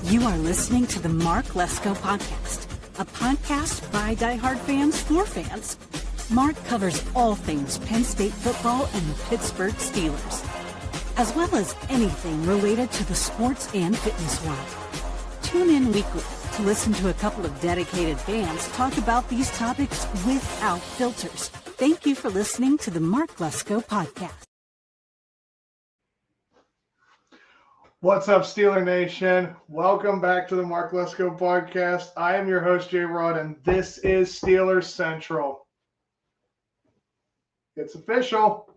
You are listening to the Mark Lesko Podcast, a podcast by diehard fans for fans. Mark covers all things Penn State football and the Pittsburgh Steelers, as well as anything related to the sports and fitness world. Tune in weekly to listen to a couple of dedicated fans talk about these topics without filters. Thank you for listening to the Mark Lesko Podcast. What's up, Steeler Nation? Welcome back to the Mark Lesko Podcast. I am your host, Jay Rod, and this is Steelers Central. It's official.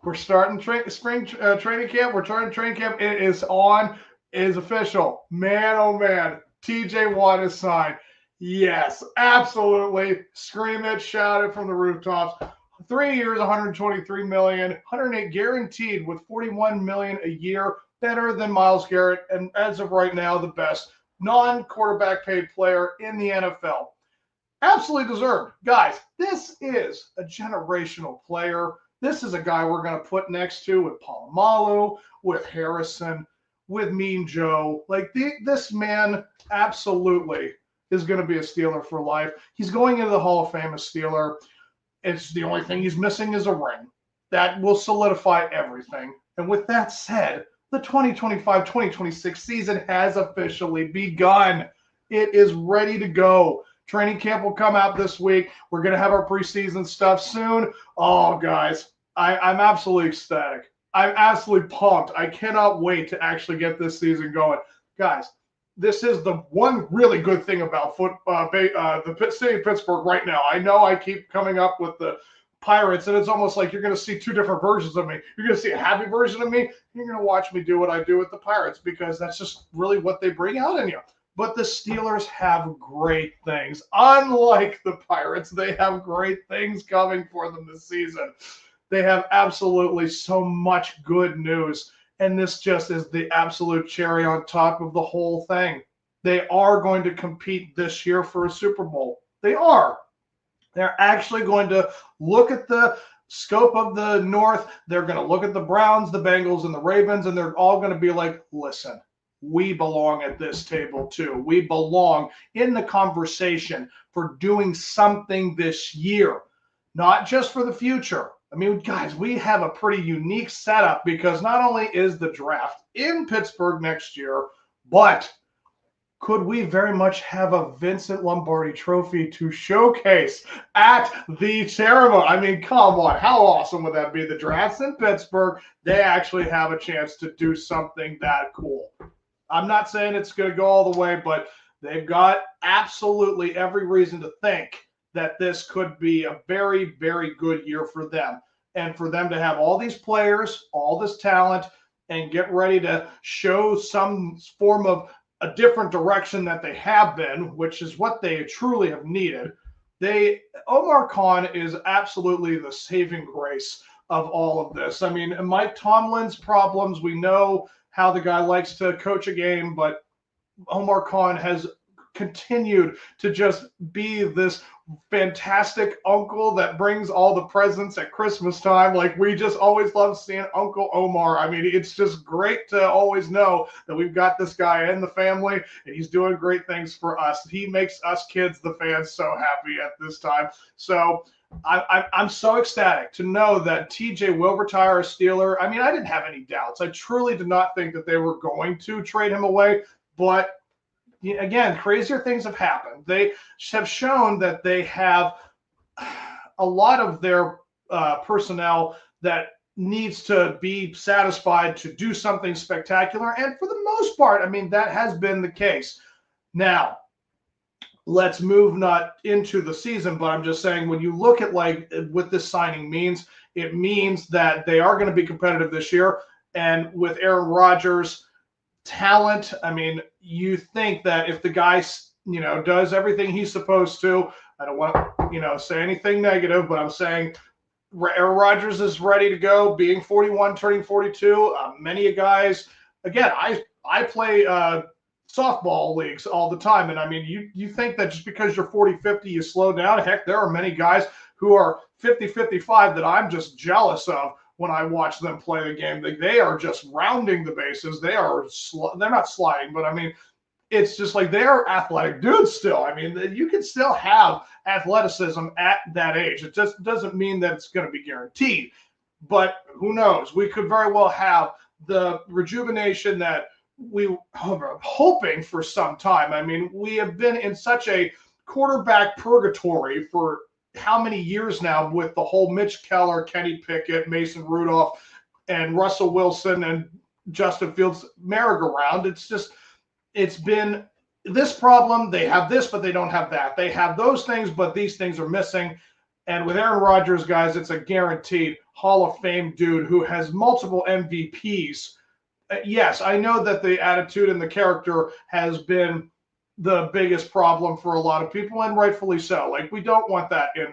We're starting spring training camp. We're starting training camp. It is on. It is official. Man, oh man. TJ Watt is signed. Yes, absolutely. Scream it, shout it from the rooftops. 3 years, $123 million, 108 guaranteed with $41 million a year. Better than Myles Garrett, and as of right now, the best non-quarterback paid player in the NFL. Absolutely deserved. Guys, this is a generational player. This is a guy we're going to put next to with Polamalu, with Harrison, with Mean Joe. This man absolutely is going to be a Steeler for life. He's going into the Hall of Fame as Steeler. It's the only thing he's missing is a ring. That will solidify everything. And with that said, the 2025-2026 season has officially begun. It is ready to go. Training camp will come out this week. We're going to have our preseason stuff soon. Oh, guys, I'm absolutely ecstatic. I'm absolutely pumped. I cannot wait to actually get this season going. Guys, this is the one really good thing about the city of Pittsburgh right now. I know I keep coming up with the Pirates, and it's almost like you're going to see two different versions of me. You're going to see a happy version of me, and you're going to watch me do what I do with the Pirates, because that's just really what they bring out in you. But the Steelers have great things. Unlike the Pirates, they have great things coming for them this season. They have absolutely so much good news, and this just is the absolute cherry on top of the whole thing. They are going to compete this year for a Super Bowl. They are. They're actually going to look at the scope of the North. They're going to look at the Browns, the Bengals, and the Ravens, and they're all going to be like, listen, we belong at this table too. We belong in the conversation for doing something this year, not just for the future. I mean, guys, we have a pretty unique setup because not only is the draft in Pittsburgh next year, but could we very much have a Vincent Lombardi trophy to showcase at the ceremony? I mean, come on. How awesome would that be? The draft's in Pittsburgh. They actually have a chance to do something that cool. I'm not saying it's going to go all the way, but they've got absolutely every reason to think that this could be a very, very good year for them. And for them to have all these players, all this talent, and get ready to show some form of a different direction that they have been, which is what they truly have needed. Omar Khan is absolutely the saving grace of all of this. I mean, Mike Tomlin's problems, we know how the guy likes to coach a game, but Omar Khan has continued to just be this fantastic uncle that brings all the presents at Christmas time. Like, we just always love seeing Uncle Omar. I mean, it's just great to always know that we've got this guy in the family and he's doing great things for us. He makes us kids, the fans, so happy at this time. So I'm so ecstatic to know that TJ will retire a Steeler. I mean, I didn't have any doubts. I truly did not think that they were going to trade him away, but again, crazier things have happened. They have shown that they have a lot of their personnel that needs to be satisfied to do something spectacular. And for the most part, I mean, that has been the case. Now, let's move not into the season, but I'm just saying when you look at what this signing means, it means that they are going to be competitive this year. And with Aaron Rodgers' talent, I mean, you think that if the guy, does everything he's supposed to, I don't want to, say anything negative, but I'm saying Aaron Rodgers is ready to go, being 41, turning 42. Many guys, again, I play softball leagues all the time. And I mean, you think that just because you're 40, 50, you slow down. Heck, there are many guys who are 50, 55 that I'm just jealous of when I watch them play the game. They are just rounding the bases. They're not sliding, but I mean, it's just like they're athletic dudes still. I mean, you can still have athleticism at that age. It just doesn't mean that it's going to be guaranteed. But who knows? We could very well have the rejuvenation that we were hoping for some time. I mean, we have been in such a quarterback purgatory for how many years now with the whole Mitch Keller, Kenny Pickett, Mason Rudolph, and Russell Wilson and Justin Fields merry-go-round. It's been this problem. They have this, but they don't have that. They have those things, but these things are missing. And with Aaron Rodgers, guys, it's a guaranteed Hall of Fame dude who has multiple MVPs. Yes, I know that the attitude and the character has been the biggest problem for a lot of people, and rightfully so. Like, we don't want that in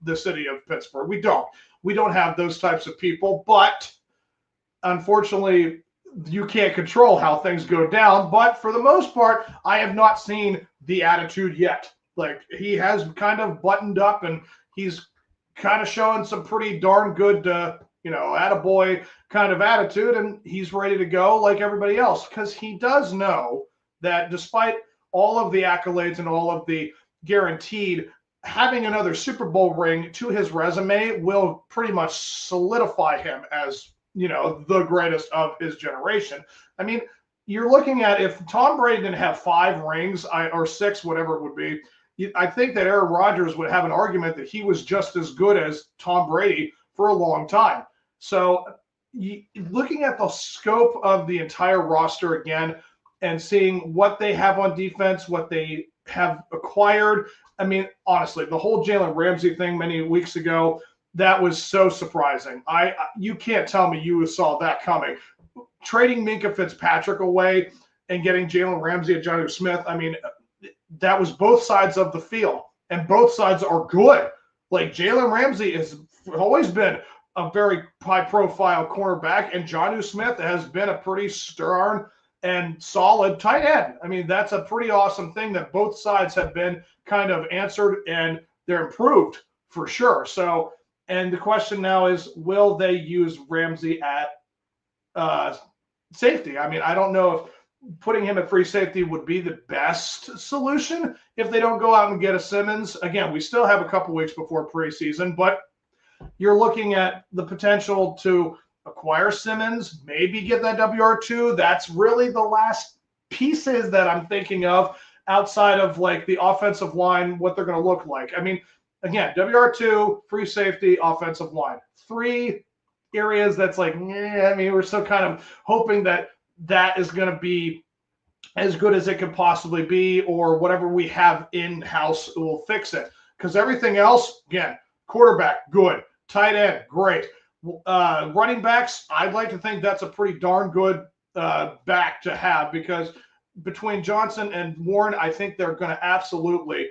the city of Pittsburgh. We don't have those types of people, but unfortunately, you can't control how things go down. But for the most part, I have not seen the attitude yet. Like, he has kind of buttoned up, and he's kind of showing some pretty darn good, attaboy kind of attitude, and he's ready to go like everybody else, because he does know that despite all of the accolades and all of the guaranteed, having another Super Bowl ring to his resume will pretty much solidify him as, the greatest of his generation. I mean, you're looking at, if Tom Brady didn't have 5 rings or 6, whatever it would be, I think that Aaron Rodgers would have an argument that he was just as good as Tom Brady for a long time. So looking at the scope of the entire roster again and seeing what they have on defense, what they have acquired. I mean, honestly, the whole Jalen Ramsey thing many weeks ago, that was so surprising. You can't tell me you saw that coming. Trading Minkah Fitzpatrick away and getting Jalen Ramsey and Jonnu Smith, I mean, that was both sides of the field, and both sides are good. Like, Jalen Ramsey has always been a very high-profile cornerback, and Jonnu Smith has been a pretty stern and solid tight end. I mean, that's a pretty awesome thing that both sides have been kind of answered, and they're improved for sure. So, and the question now is, will they use Ramsey at safety? I mean, I don't know if putting him at free safety would be the best solution if they don't go out and get a Simmons. Again, we still have a couple weeks before preseason, but you're looking at the potential to acquire Simmons, maybe get that WR2. That's really the last pieces that I'm thinking of outside of like the offensive line, what they're going to look like. I mean, again, WR2, free safety, offensive line. 3 areas that's like, I mean, we're still kind of hoping that that is going to be as good as it could possibly be, or whatever we have in-house will fix it. Because everything else, again, quarterback, good. Tight end, great. Running backs, I'd like to think that's a pretty darn good back to have, because between Johnson and Warren, I think they're going to absolutely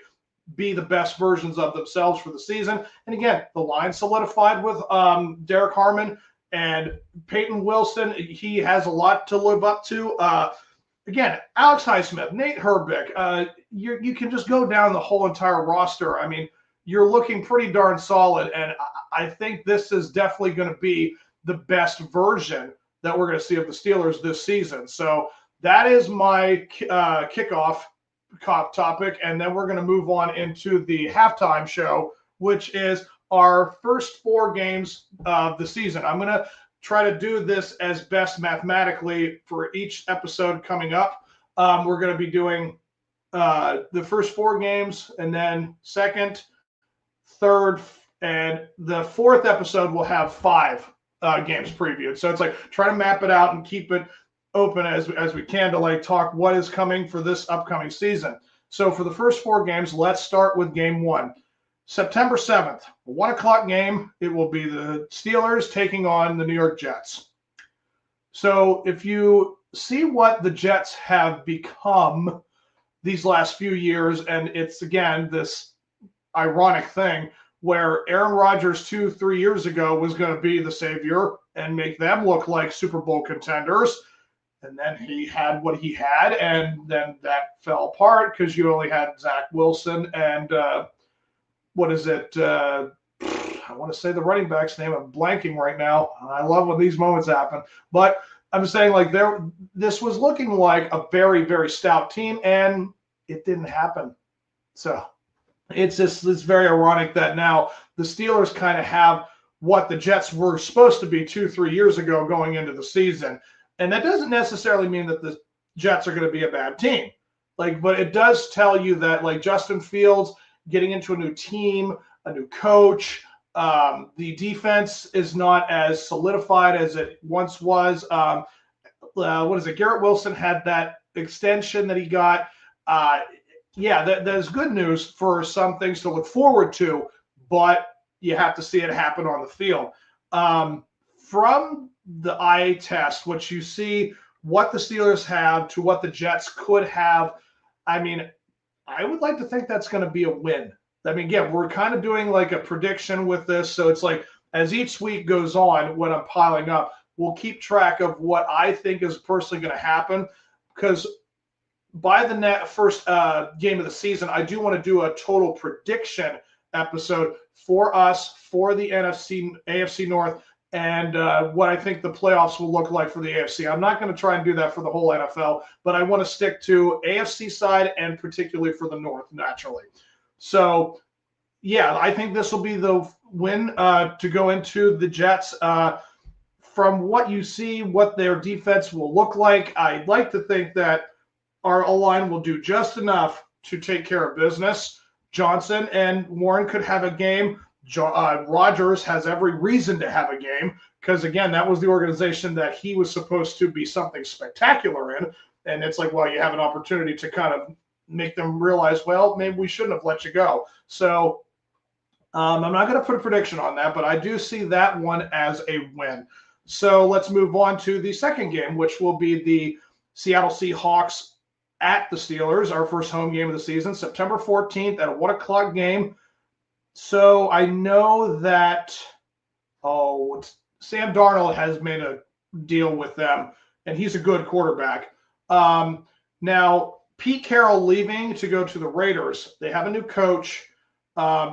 be the best versions of themselves for the season. And again, the line solidified with Derek Harmon and Peyton Wilson. He has a lot to live up to. Again, Alex Highsmith, Nate Herbig, you can just go down the whole entire roster. I mean, you're looking pretty darn solid, and I think this is definitely going to be the best version that we're going to see of the Steelers this season. So that is my kickoff topic, and then we're going to move on into the halftime show, which is our first 4 games of the season. I'm going to try to do this as best mathematically for each episode coming up. We're going to be doing the first 4 games, and then second, third, and the 4th episode will have 5 games previewed. So it's like try to map it out and keep it open as we can to like talk what is coming for this upcoming season. So for the first 4 games, let's start with game 1. September 7th, 1 o'clock game. It will be the Steelers taking on the New York Jets. So if you see what the Jets have become these last few years, and it's, again, this ironic thing where Aaron Rodgers 2-3 years ago was going to be the savior and make them look like Super Bowl contenders. And then he had what he had, and then that fell apart because you only had Zach Wilson and I want to say the running back's name. I'm blanking right now. I love when these moments happen. But I'm saying like this was looking like a very, very stout team, and it didn't happen. So it's very ironic that now the Steelers kind of have what the Jets were supposed to be 2-3 years ago going into the season. And that doesn't necessarily mean that the Jets are going to be a bad team. But it does tell you that like Justin Fields getting into a new team, a new coach, the defense is not as solidified as it once was. What is it? Garrett Wilson had that extension that he got. That is good news for some things to look forward to, but you have to see it happen on the field. From the eye test, what you see, what the Steelers have to what the Jets could have, I mean, I would like to think that's going to be a win. I mean, again, we're kind of doing like a prediction with this. So it's like as each week goes on, when I'm piling up, we'll keep track of what I think is personally going to happen. Because by the first game of the season, I do want to do a total prediction episode for us, for the AFC North, and what I think the playoffs will look like for the AFC. I'm not going to try and do that for the whole NFL, but I want to stick to AFC side and particularly for the North, naturally. So, yeah, I think this will be the win to go into the Jets. From what you see, what their defense will look like, I'd like to think that our O-line will do just enough to take care of business. Johnson and Warren could have a game. Rodgers has every reason to have a game because, again, that was the organization that he was supposed to be something spectacular in. And it's like, well, you have an opportunity to kind of make them realize, well, maybe we shouldn't have let you go. So I'm not going to put a prediction on that, but I do see that one as a win. So let's move on to the second game, which will be the Seattle Seahawks at the Steelers, our first home game of the season, September 14th at a 1 o'clock game. So I know that, Sam Darnold has made a deal with them, and he's a good quarterback. Now, Pete Carroll leaving to go to the Raiders. They have a new coach.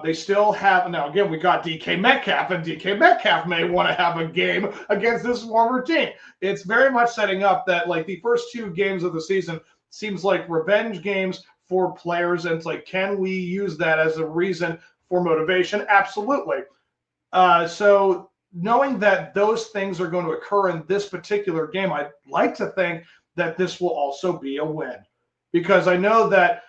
They still have, now again, we got DK Metcalf, and DK Metcalf may want to have a game against this former team. It's very much setting up that like the first two games of the season seems like revenge games for players. And it's like, can we use that as a reason for motivation? Absolutely. So knowing that those things are going to occur in this particular game, I'd like to think that this will also be a win, because I know that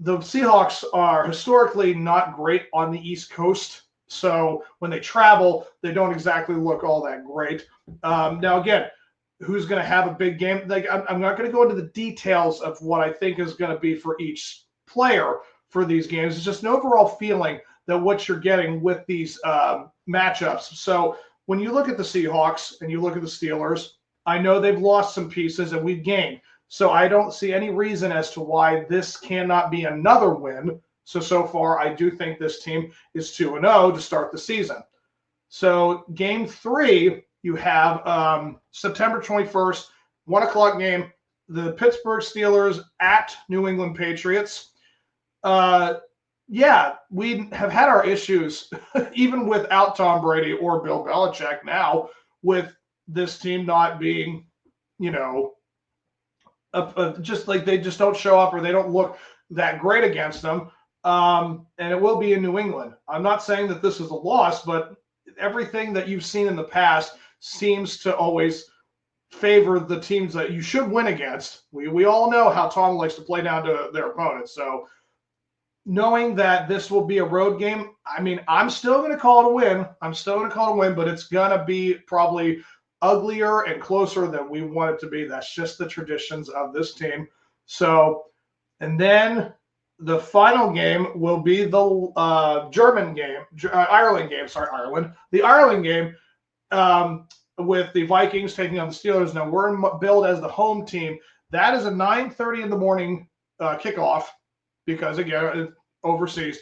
the Seahawks are historically not great on the East Coast. So when they travel, they don't exactly look all that great. Now, again, who's going to have a big game? Like, I'm not going to go into the details of what I think is going to be for each player for these games. It's just an overall feeling that what you're getting with these matchups. So when you look at the Seahawks and you look at the Steelers, I know they've lost some pieces and we've gained. So I don't see any reason as to why this cannot be another win. So far, I do think this team is 2-0 to start the season. So game 3, you have September 21st, 1 o'clock game, the Pittsburgh Steelers at New England Patriots. Yeah, we have had our issues, even without Tom Brady or Bill Belichick now, with this team not being, just like they just don't show up or they don't look that great against them. And it will be in New England. I'm not saying that this is a loss, but everything that you've seen in the past seems to always favor the teams that you should win against. We all know how Tom likes to play down to their opponents. So knowing that this will be a road game, I mean, I'm still going to call it a win. But it's going to be probably uglier and closer than we want it to be. That's just the traditions of this team. So, and then the final game will be the Ireland game with the Vikings taking on the Steelers. Now we're billed as the home team. That is a 9:30 in the morning kickoff because, again, it's overseas.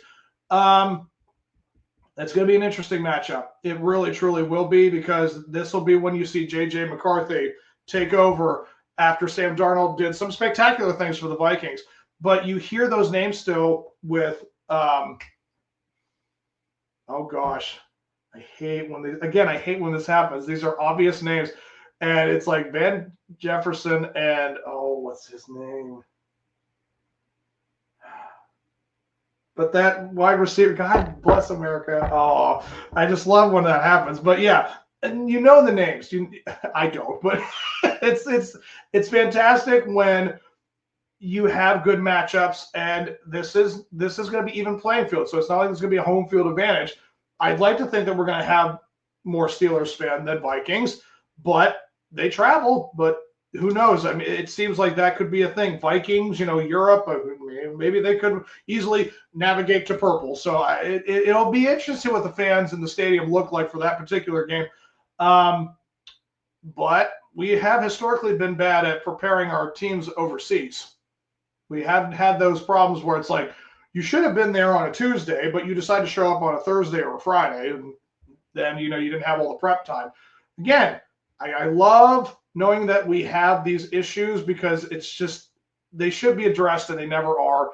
That's going to be an interesting matchup. It really, truly will be, because this will be when you see J.J. McCarthy take over after Sam Darnold did some spectacular things for the Vikings. But you hear those names still with, oh gosh, I hate when this happens. These are obvious names. And it's like Van Jefferson and, what's his name? But that wide receiver, God bless America. Oh, I just love when that happens. But yeah, and you know the names. I don't, but it's fantastic when you have good matchups, and this is going to be even playing field. So it's not like it's going to be a home field advantage. I'd like to think that we're going to have more Steelers fan than Vikings, but they travel. But who knows? I mean, it seems like that could be a thing. Vikings, Europe, maybe they could easily navigate to purple. So it'll be interesting what the fans in the stadium look like for that particular game. But we have historically been bad at preparing our teams overseas. We haven't had those problems where it's like you should have been there on a Tuesday, but you decide to show up on a Thursday or a Friday, and then you didn't have all the prep time. Again, I love knowing that we have these issues because it's just they should be addressed and they never are.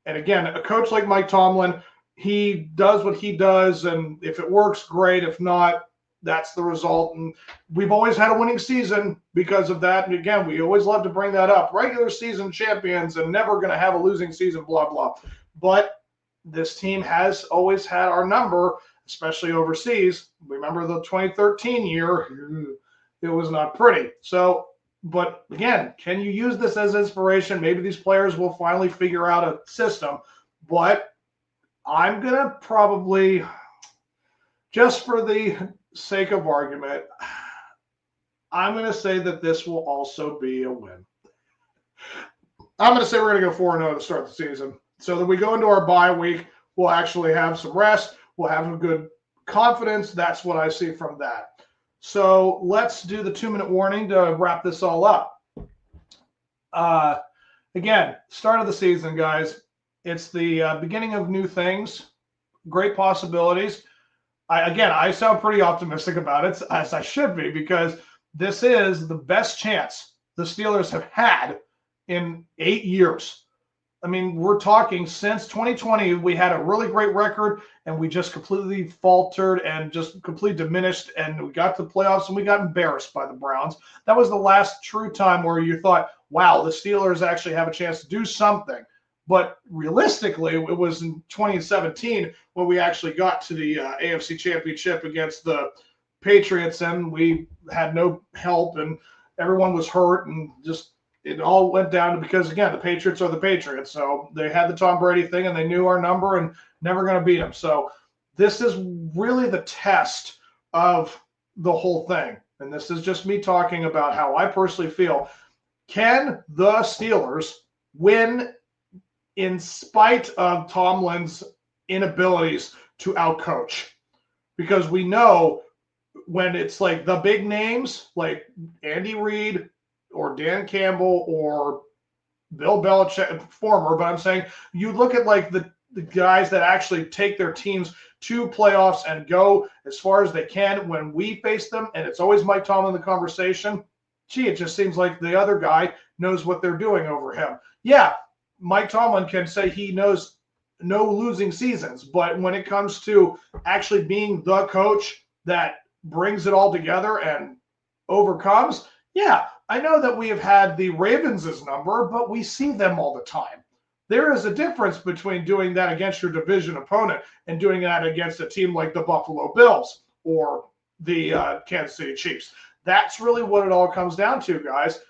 And again, a coach like Mike Tomlin, he does what he does, and if it works, great. If not, that's the result. And we've always had a winning season because of that. And again, we always love to bring that up. Regular season champions and never going to have a losing season, blah, blah. But this team has always had our number, especially overseas. Remember the 2013 year, it was not pretty. So, but again, can you use this as inspiration? Maybe these players will finally figure out a system. But I'm going to probably, just for the sake of argument, I'm going to say that this will also be a win. I'm going to say we're going to go 4-0 to start the season. So that we go into our bye week, we'll actually have some rest. We'll have a good confidence. That's what I see from that. So let's do the 2-minute warning to wrap this all up. Again, start of the season, guys. It's the beginning of new things, great possibilities. I sound pretty optimistic about it, as I should be, because this is the best chance the Steelers have had in 8 years. I mean, we're talking since 2020, we had a really great record, and we just completely faltered and just completely diminished, and we got to the playoffs, and we got embarrassed by the Browns. That was the last true time where you thought, wow, the Steelers actually have a chance to do something. But realistically, it was in 2017 when we actually got to the AFC Championship against the Patriots, and we had no help, and everyone was hurt, and just it all went down to because, again, the Patriots are the Patriots. So they had the Tom Brady thing, and they knew our number and never going to beat them. So this is really the test of the whole thing. And this is just me talking about how I personally feel. Can the Steelers win in spite of Tomlin's inabilities to outcoach? Because we know when it's like the big names like Andy Reid or Dan Campbell or Bill Belichick, former, but I'm saying you look at like the guys that actually take their teams to playoffs and go as far as they can when we face them, and it's always Mike Tomlin in the conversation. Gee, it just seems like the other guy knows what they're doing over him. Yeah, Mike Tomlin can say he knows no losing seasons, but when it comes to actually being the coach that brings it all together and overcomes, yeah, I know that we have had the Ravens' number, but we see them all the time. There is a difference between doing that against your division opponent and doing that against a team like the Buffalo Bills or the Kansas City Chiefs. That's really what it all comes down to, guys.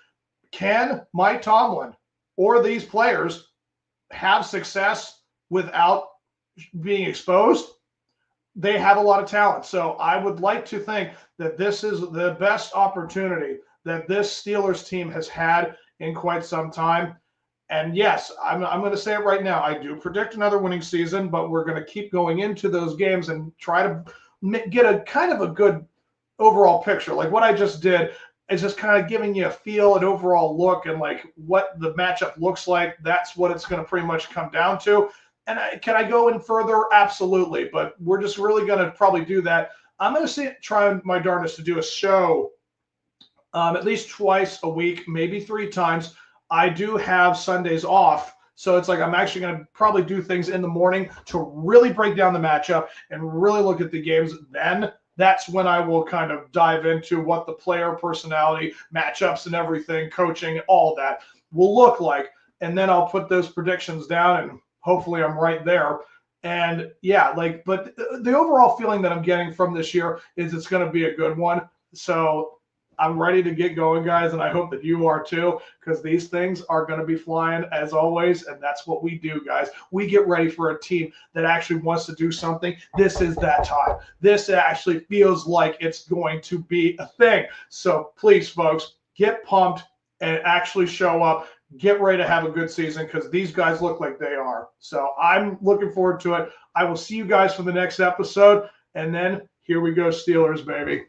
Can Mike Tomlin or these players have success without being exposed? They have a lot of talent. So I would like to think that this is the best opportunity that this Steelers team has had in quite some time. And yes, I'm going to say it right now. I do predict another winning season, but we're going to keep going into those games and try to get a kind of a good overall picture. Like what I just did is just kind of giving you a feel, an overall look, and like what the matchup looks like. That's what it's going to pretty much come down to. And can I go in further? Absolutely. But we're just really going to probably do that. I'm going to try my darndest to do a show at least twice a week, maybe 3 times. I do have Sundays off. So it's like I'm actually going to probably do things in the morning to really break down the matchup and really look at the games. Then that's when I will kind of dive into what the player personality, matchups and everything, coaching, all that will look like. And then I'll put those predictions down and hopefully I'm right there. And yeah, but the overall feeling that I'm getting from this year is it's going to be a good one. So I'm ready to get going, guys, and I hope that you are too, because these things are going to be flying as always, and that's what we do, guys. We get ready for a team that actually wants to do something. This is that time. This actually feels like it's going to be a thing. So please, folks, get pumped and actually show up. Get ready to have a good season because these guys look like they are. So I'm looking forward to it. I will see you guys for the next episode, and then here we go, Steelers, baby.